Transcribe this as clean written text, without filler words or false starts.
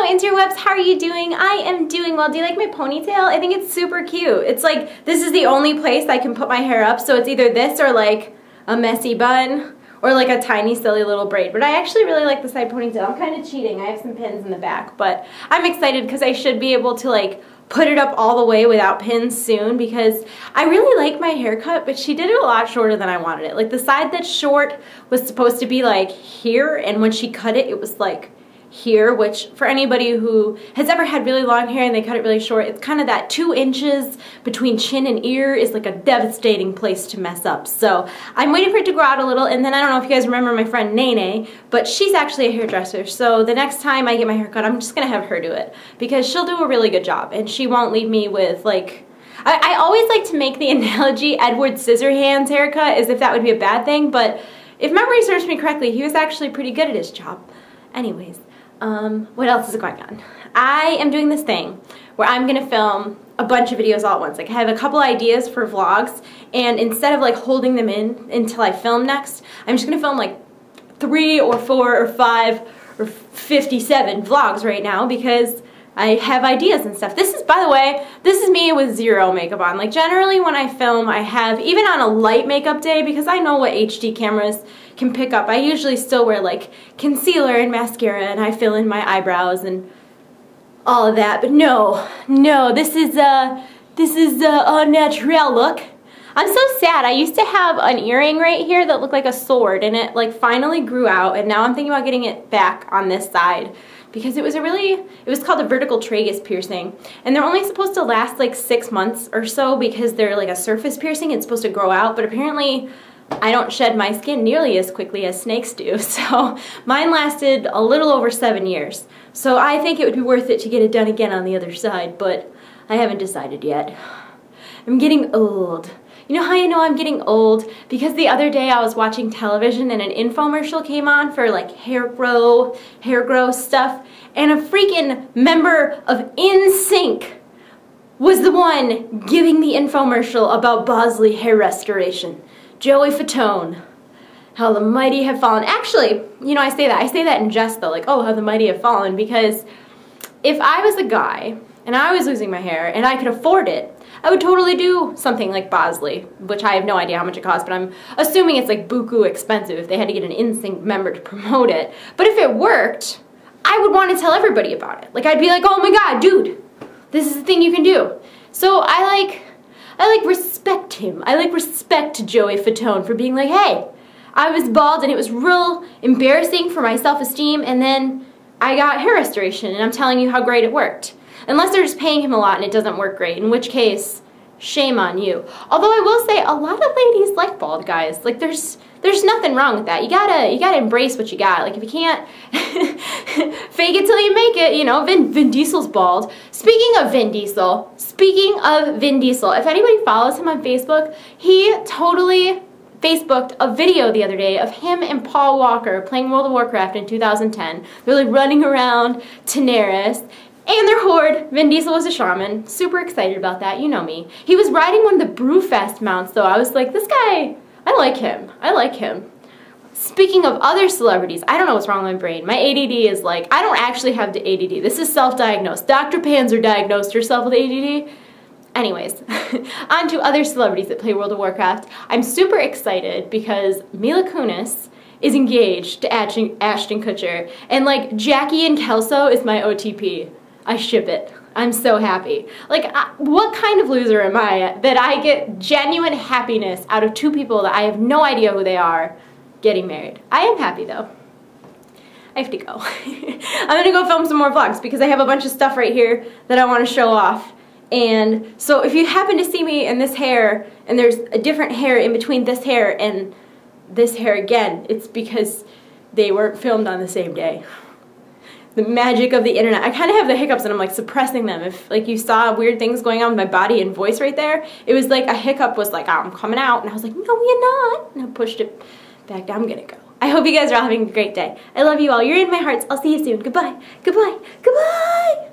interwebs, how are you doing? I am doing well. Do you like my ponytail? I think it's super cute. It's like, this is the only place I can put my hair up, so it's either this or like a messy bun or like a tiny silly little braid. But I actually really like the side ponytail. I'm kind of cheating. I have some pins in the back, but I'm excited because I should be able to like put it up all the way without pins soon, because I really like my haircut, but she did it a lot shorter than I wanted it. Like the side that's short was supposed to be like here, and when she cut it, it was like here, which for anybody who has ever had really long hair and they cut it really short, it's kind of that 2 inches between chin and ear is like a devastating place to mess up. So I'm waiting for it to grow out a little, and then I don't know if you guys remember my friend Nene, but she's actually a hairdresser, so the next time I get my hair cut, I'm just gonna have her do it, because she'll do a really good job and she won't leave me with like, I always like to make the analogy Edward Scissorhands haircut as if that would be a bad thing, but if memory serves me correctly, he was actually pretty good at his job. Anyways, what else is going on? I am doing this thing where I'm gonna film a bunch of videos all at once. Like I have a couple ideas for vlogs, and instead of like holding them in until I film next, I'm just gonna film like 3 or 4 or 5 or 57 vlogs right now, because I have ideas and stuff. This is, by the way, this is me with 0 makeup on. Like generally when I film, I have, even on a light makeup day, because I know what HD cameras can pick up, I usually still wear like concealer and mascara, and I fill in my eyebrows and all of that. But no, this is a natural look. I'm so sad. I used to have an earring right here that looked like a sword, and it like finally grew out, and now I'm thinking about getting it back on this side, because it was called a vertical tragus piercing, and they're only supposed to last like 6 months or so, because they're like a surface piercing. It's supposed to grow out, but apparently I don't shed my skin nearly as quickly as snakes do, so mine lasted a little over 7 years. So I think it would be worth it to get it done again on the other side, but I haven't decided yet. I'm getting old. You know how you know I'm getting old? Because the other day I was watching television and an infomercial came on for like hair growth stuff, and a freaking member of NSYNC was the one giving the infomercial about Bosley hair restoration. Joey Fatone. How the mighty have fallen. Actually, you know, I say that in jest though, like, oh, how the mighty have fallen, because if I was a guy and I was losing my hair and I could afford it, I would totally do something like Bosley, which I have no idea how much it costs, but I'm assuming it's like buku expensive if they had to get an NSYNC member to promote it. But if it worked, I would want to tell everybody about it. Like I'd be like, oh my god, dude, this is the thing you can do. So I respect him. I like respect Joey Fatone for being like, hey, I was bald and it was real embarrassing for my self-esteem, and then I got hair restoration and I'm telling you how great it worked. Unless they're just paying him a lot and it doesn't work great, in which case, shame on you. Although I will say, a lot of ladies like bald guys. Like there's nothing wrong with that. You gotta embrace what you got. Like if you can't fake it till you make it, you know, Vin Diesel's bald. Speaking of Vin Diesel, if anybody follows him on Facebook, he totally Facebooked a video the other day of him and Paul Walker playing World of Warcraft in 2010. They're like running around Daenerys, and their horde. Vin Diesel was a shaman. Super excited about that, you know me. He was riding one of the Brewfest mounts though. I was like, this guy, I like him. I like him. Speaking of other celebrities, I don't know what's wrong with my brain. My ADD is like, I don't actually have the ADD. This is self-diagnosed. Dr. Panzer diagnosed herself with ADD. Anyways, on to other celebrities that play World of Warcraft. I'm super excited because Mila Kunis is engaged to Ashton Kutcher, and like Jackie and Kelso is my OTP. I ship it. I'm so happy. Like, what kind of loser am I that I get genuine happiness out of 2 people that I have no idea who they are getting married? I am happy though. I have to go. I'm gonna go film some more vlogs because I have a bunch of stuff right here that I want to show off. And so if you happen to see me in this hair and there's a different hair in between this hair and this hair again, it's because they weren't filmed on the same day. The magic of the internet. I kind of have the hiccups and I'm like suppressing them. If like you saw weird things going on with my body and voice right there, it was like a hiccup was like, oh, I'm coming out, and I was like, no, you're not. And I pushed it back down. I'm gonna go. I hope you guys are all having a great day. I love you all. You're in my hearts. I'll see you soon. Goodbye. Goodbye. Goodbye.